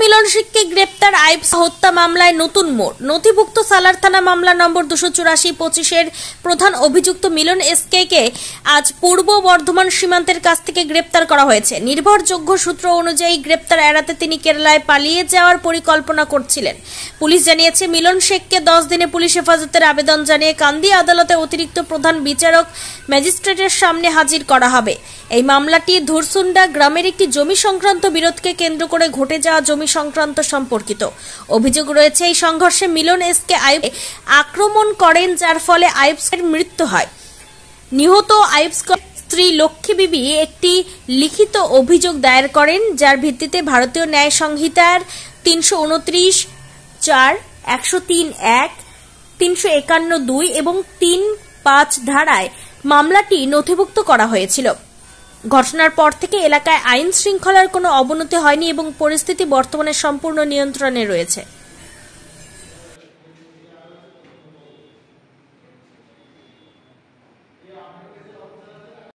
মিলন শেখকে গ্রেপ্তার। আইবস হত্যা মামলায় নতুন মোড়। নথিভুক্ত সালার থানা মামলা নম্বর 284/25-এর প্রধান অভিযুক্ত মিলন এসকে আজ পূর্ব বর্ধমান সীমান্তের কাছ থেকে গ্রেপ্তার করা হয়েছে। নির্ভরযোগ্য সূত্র অনুযায়ী গ্রেপ্তার এড়াতে তিনি কেরালায় পালিয়ে যাওয়ার পরিকল্পনা করছিলেন। পুলিশ জানিয়েছে, মিলন শেখকে 10 দিনে পুলিশ হেফাজতের আবেদন জানিয়ে কান্দি আদালতে অতিরিক্ত প্রধান বিচারক ম্যাজিস্ট্রেটের সামনে হাজির করা হবে। এই মামলাটি ধুরসুন্ডা গ্রামের একটি জমি সংক্রান্ত বিরোধকে কেন্দ্র করে ঘটে যাওয়া জমি সংক্রান্ত সম্পর্কিত। অভিযোগ রয়েছে, এই সংঘর্ষে মিলন এসকে আইবস আক্রমণ করেন, যার ফলে আইবসের মৃত্যু হয়। নিহত আইবস স্ত্রী লক্ষ্মী বিবি একটি লিখিত অভিযোগ দায়ের করেন, যার ভিত্তিতে ভারতীয় ন্যায় সংহিতার 329(4), 103(1), 351(2) এবং 3(5) ধারায় মামলাটি নথিভুক্ত করা হয়েছিল। ঘটনার পর থেকে এলাকায় আইন শৃঙ্খলার কোনো অবনতি হয়নি এবং পরিস্থিতি বর্তমানে সম্পূর্ণ নিয়ন্ত্রণে রয়েছে।